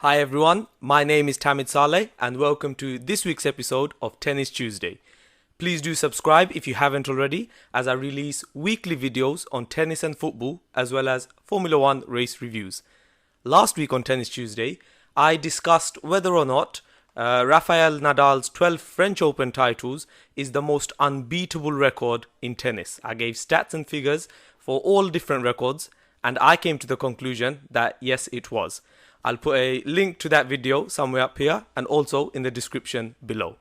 Hi everyone, my name is Tamid Saleh and welcome to this week's episode of Tennis Tuesday. Please do subscribe if you haven't already, as I release weekly videos on tennis and football as well as Formula 1 race reviews. Last week on Tennis Tuesday, I discussed whether or not Rafael Nadal's 12 French Open titles is the most unbeatable record in tennis. I gave stats and figures for all different records and I came to the conclusion that yes, it was. I'll put a link to that video somewhere up here and also in the description below.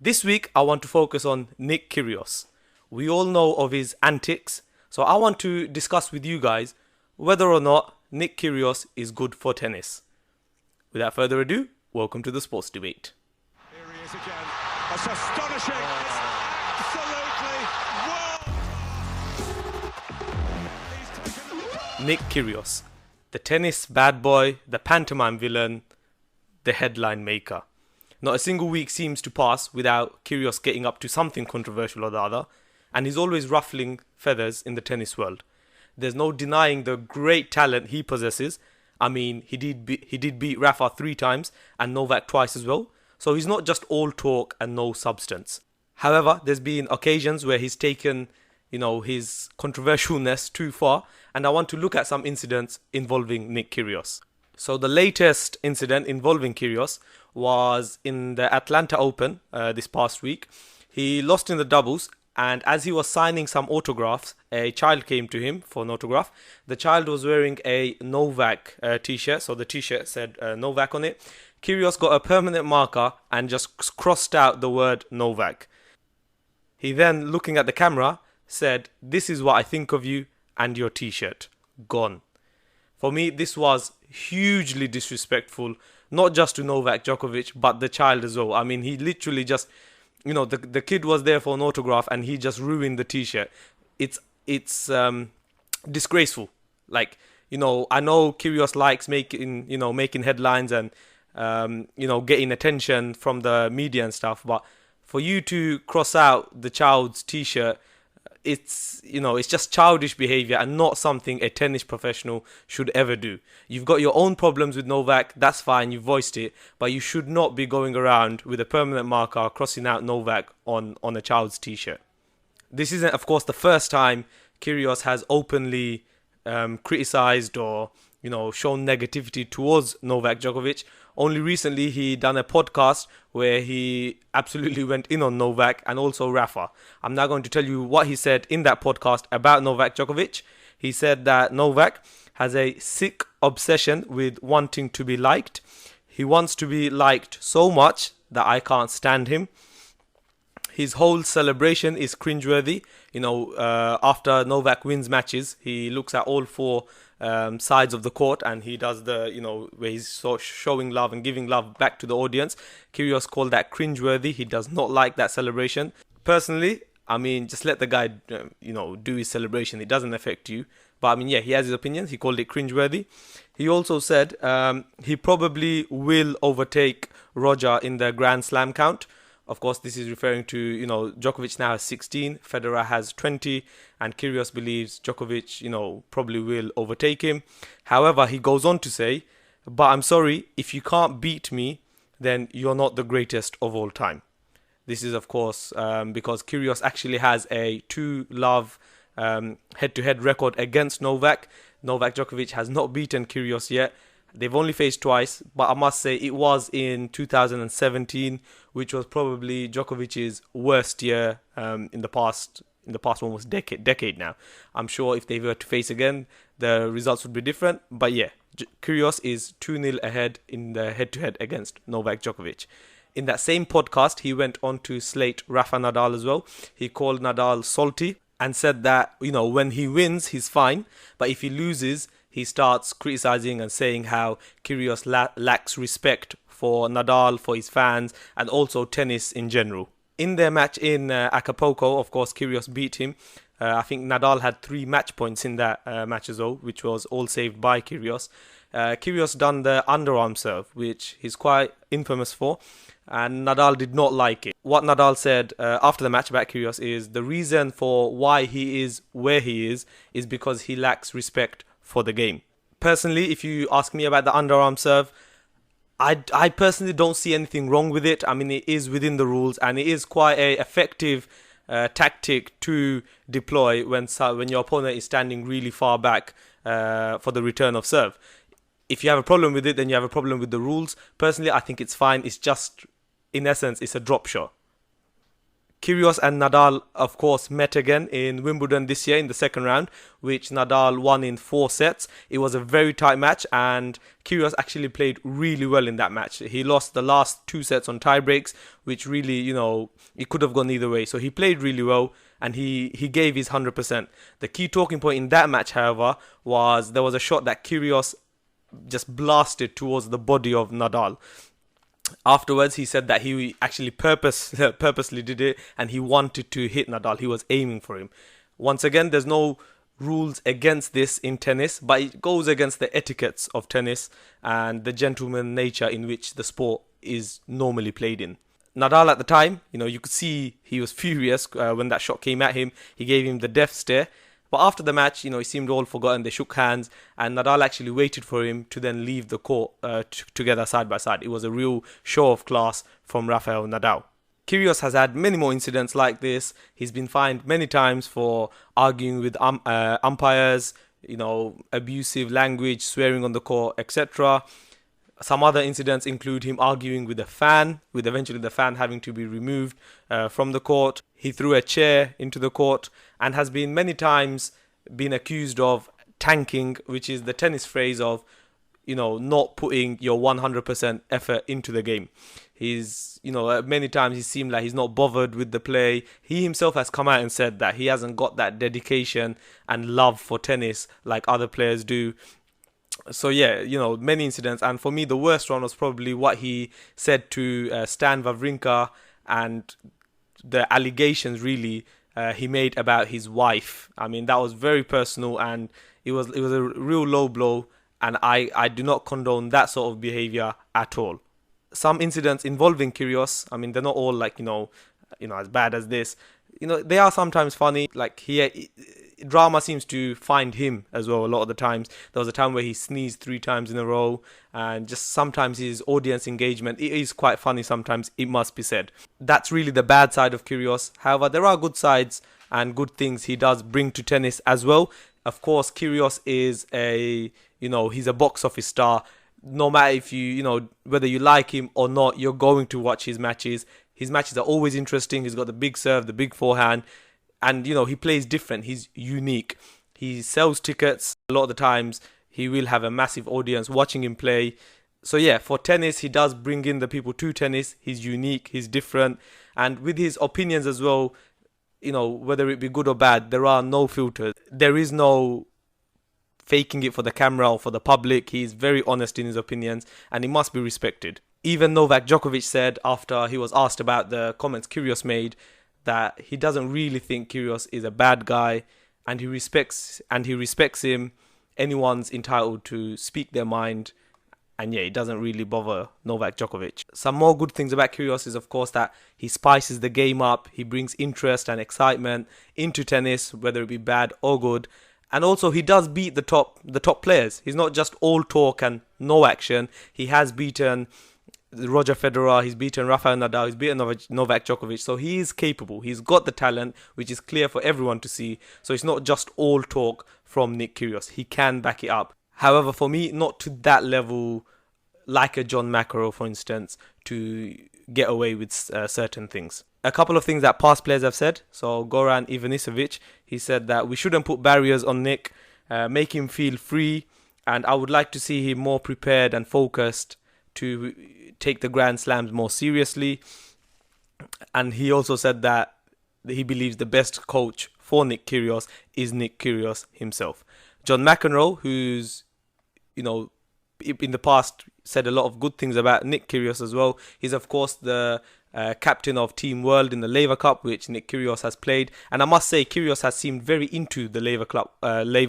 This week, I want to focus on Nick Kyrgios. We all know of his antics, so I want to discuss with you guys whether or not Nick Kyrgios is good for tennis. Without further ado, welcome to the sports debate. Here he is again. That's astonishing. It's absolutely Nick Kyrgios, the tennis bad boy, the pantomime villain, the headline maker. Not a single week seems to pass without Kyrgios getting up to something controversial or the other, and he's always ruffling feathers in the tennis world. There's no denying the great talent he possesses. I mean, he did beat Rafa 3 times and Novak twice as well, so he's not just all talk and no substance. However, there's been occasions where he's taken his controversialness too far, and I want to look at some incidents involving Nick Kyrgios. So the latest incident involving Kyrgios was in the Atlanta Open this past week. He lost in the doubles, and as he was signing some autographs, a child came to him for an autograph. The child was wearing a Novak t-shirt, so the t-shirt said Novak on it. Kyrgios got a permanent marker and just crossed out the word Novak. He then, looking at the camera, said, "This is what I think of you and your t-shirt. Gone." For me, this was hugely disrespectful, not just to Novak Djokovic, but the child as well. I mean, he literally just, the kid was there for an autograph and he just ruined the t-shirt. It's disgraceful. Like, I know Kyrgios likes making headlines and, getting attention from the media and stuff, but for you to cross out the child's t-shirt, it's just childish behavior and not something a tennis professional should ever do. You've got your own problems with Novak, that's fine, you've voiced it, but you should not be going around with a permanent marker crossing out Novak on a child's t-shirt. This isn't, of course, the first time Kyrgios has openly criticized or shown negativity towards Novak Djokovic. Only recently he done a podcast where he absolutely went in on Novak and also Rafa. I'm now going to tell you what he said in that podcast about Novak Djokovic. He said that Novak has a sick obsession with wanting to be liked. He wants to be liked so much that I can't stand him. His whole celebration is cringeworthy. After Novak wins matches, he looks at all 4 sides of the court and he does where he's showing love and giving love back to the audience. Kyrgios called that cringeworthy. He does not like that celebration. Personally, I mean, just let the guy, do his celebration. It doesn't affect you. But I mean, yeah, he has his opinions. He called it cringeworthy. He also said he probably will overtake Roger in the Grand Slam count. Of course, this is referring to, Djokovic now has 16, Federer has 20, and Kyrgios believes Djokovic, probably will overtake him. However, he goes on to say, "But I'm sorry, if you can't beat me, then you're not the greatest of all time." This is, of course, because Kyrgios actually has a 2-love head-to-head record against Novak. Novak Djokovic has not beaten Kyrgios yet. They've only faced twice, but I must say it was in 2017, which was probably Djokovic's worst year in the past almost decade now. I'm sure if they were to face again, the results would be different. But yeah, Kyrgios is 2-0 ahead in the head-to-head against Novak Djokovic. In that same podcast, he went on to slate Rafa Nadal as well. He called Nadal salty and said that, when he wins, he's fine, but if he loses, he starts criticizing and saying how Kyrgios lacks respect for Nadal, for his fans, and also tennis in general. In their match in Acapulco, of course, Kyrgios beat him. I think Nadal had 3 match points in that match as well, which was all saved by Kyrgios. Kyrgios done the underarm serve, which he's quite infamous for, and Nadal did not like it. What Nadal said after the match about Kyrgios is the reason for why he is where he is because he lacks respect for the game. Personally, if you ask me about the underarm serve, I personally don't see anything wrong with it. I mean, it is within the rules, and it is quite a effective tactic to deploy when your opponent is standing really far back for the return of serve. If you have a problem with it, then you have a problem with the rules. Personally, I think it's fine. It's just, in essence, it's a drop shot. Kyrgios and Nadal, of course, met again in Wimbledon this year in the second round, which Nadal won in 4 sets. It was a very tight match, and Kyrgios actually played really well in that match. He lost the last 2 sets on tie breaks, which really, it could have gone either way. So he played really well, and he gave his 100%. The key talking point in that match, however, was there was a shot that Kyrgios just blasted towards the body of Nadal. Afterwards, he said that he actually purposely did it, and he wanted to hit Nadal. He was aiming for him. Once again, there's no rules against this in tennis, but it goes against the etiquettes of tennis and the gentleman nature in which the sport is normally played in. Nadal at the time, you could see he was furious when that shot came at him. He gave him the death stare. But after the match, he seemed all forgotten. They shook hands, and Nadal actually waited for him to then leave the court together side by side. It was a real show of class from Rafael Nadal. Kyrgios has had many more incidents like this. He's been fined many times for arguing with umpires, abusive language, swearing on the court, etc. Some other incidents include him arguing with a fan, with eventually the fan having to be removed from the court. He threw a chair into the court and has been many times been accused of tanking, which is the tennis phrase of, not putting your 100% effort into the game. He's, many times he seemed like he's not bothered with the play. He himself has come out and said that he hasn't got that dedication and love for tennis like other players do. So yeah, many incidents, and for me the worst one was probably what he said to Stan Wawrinka and the allegations really he made about his wife. I mean, that was very personal, and it was a real low blow, and I do not condone that sort of behavior at all. Some incidents involving Kyrgios, I mean, they're not all like as bad as this. They are sometimes funny. Like drama seems to find him as well a lot of the times. There was a time where he sneezed 3 times in a row, and just sometimes his audience engagement, it is quite funny sometimes, it must be said. That's really the bad side of Kyrgios. However, there are good sides and good things he does bring to tennis as well. Of course, Kyrgios is he's a box office star. No matter if whether you like him or not, you're going to watch his matches. His matches are always interesting. He's got the big serve, the big forehand. And, he plays different. He's unique. He sells tickets. A lot of the times, he will have a massive audience watching him play. So, yeah, for tennis, he does bring in the people to tennis. He's unique. He's different. And with his opinions as well, whether it be good or bad, there are no filters. There is no faking it for the camera or for the public. He's very honest in his opinions, and he must be respected. Even Novak Djokovic said, after he was asked about the comments Kyrgios made, that he doesn't really think Kyrgios is a bad guy, and he respects him. Anyone's entitled to speak their mind, and yeah, it doesn't really bother Novak Djokovic. Some more good things about Kyrgios is, of course, that he spices the game up. He brings interest and excitement into tennis, whether it be bad or good. And also, he does beat the top players. He's not just all talk and no action. He has beaten Roger Federer, he's beaten Rafael Nadal, he's beaten Novak Djokovic. So he is capable. He's got the talent, which is clear for everyone to see. So it's not just all talk from Nick Kyrgios. He can back it up. However, for me, not to that level, like a John McEnroe, for instance, to get away with certain things. A couple of things that past players have said. So Goran Ivanisevic, he said that we shouldn't put barriers on Nick, make him feel free, and I would like to see him more prepared and focused to take the Grand Slams more seriously. And he also said that he believes the best coach for Nick Kyrgios is Nick Kyrgios himself. John McEnroe, who's, in the past said a lot of good things about Nick Kyrgios as well. He's, of course, the captain of Team World in the Laver Cup, which Nick Kyrgios has played. And I must say, Kyrgios has seemed very into the Laver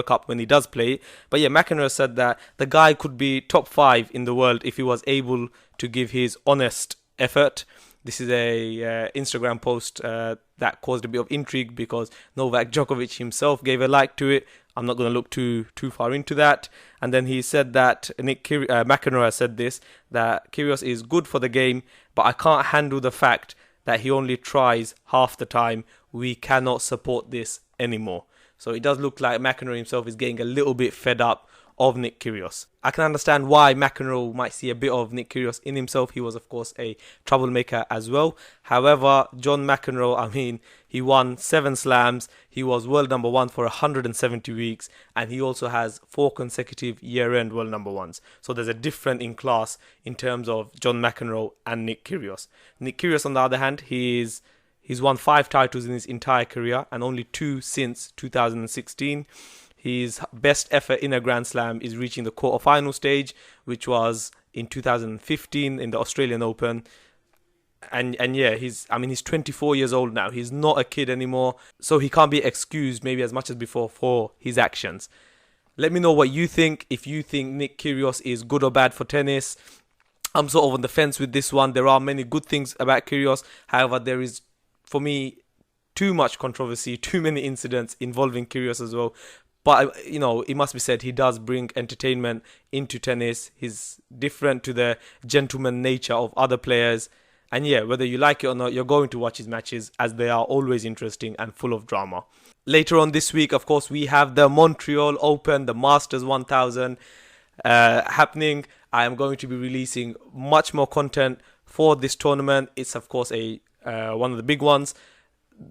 Cup when he does play. But yeah, McEnroe said that the guy could be top 5 in the world if he was able to give his honest effort. This is a Instagram post that caused a bit of intrigue because Novak Djokovic himself gave a like to it. I'm not going to look too far into that. And then he said that McEnroe has said this, that Kyrgios is good for the game, but I can't handle the fact that he only tries half the time. We cannot support this anymore. So it does look like McEnroe himself is getting a little bit fed up of Nick Kyrgios. I can understand why McEnroe might see a bit of Nick Kyrgios in himself. He was, of course, a troublemaker as well. However, John McEnroe, I mean, he won 7 slams. He was world number 1 for 170 weeks. And he also has 4 consecutive year-end world number 1s. So there's a difference in class in terms of John McEnroe and Nick Kyrgios. Nick Kyrgios, on the other hand, he's won 5 titles in his entire career and only 2 since 2016. His best effort in a Grand Slam is reaching the quarterfinal stage, which was in 2015 in the Australian Open. And yeah, he's 24 years old now. He's not a kid anymore, so he can't be excused maybe as much as before for his actions. Let me know what you think. If you think Nick Kyrgios is good or bad for tennis. I'm sort of on the fence with this one. There are many good things about Kyrgios. However, there is, for me, too much controversy, too many incidents involving Kyrgios as well. But, it must be said, he does bring entertainment into tennis. He's different to the gentleman nature of other players. And yeah, whether you like it or not, you're going to watch his matches as they are always interesting and full of drama. Later on this week, of course, we have the Montreal Open, the Masters 1000 happening. I am going to be releasing much more content for this tournament. It's, of course, one of the big ones.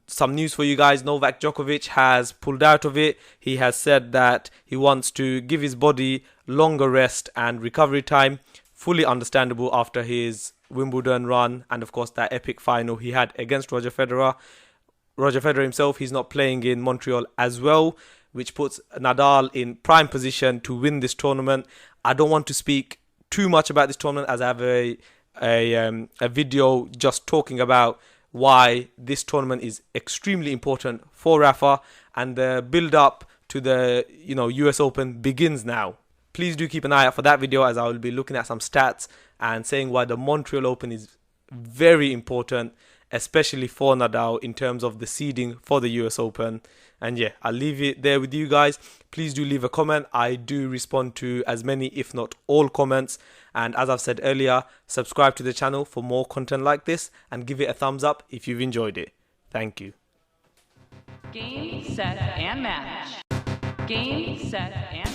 Some news for you guys. Novak Djokovic has pulled out of it. He has said that he wants to give his body longer rest and recovery time. Fully understandable after his Wimbledon run and, of course, that epic final he had against Roger Federer. Roger Federer himself, he's not playing in Montreal as well, which puts Nadal in prime position to win this tournament. I don't want to speak too much about this tournament as I have a video just talking about why this tournament is extremely important for Rafa, and the build-up to the US Open begins now. Please do keep an eye out for that video, as I will be looking at some stats and saying why the Montreal Open is very important, especially for Nadal in terms of the seeding for the US Open. And yeah, I'll leave it there with you guys. Please do leave a comment. I do respond to as many, if not all, comments. And as I've said earlier, subscribe to the channel for more content like this and give it a thumbs up if you've enjoyed it. Thank you. Game, set, and match. Game, set, and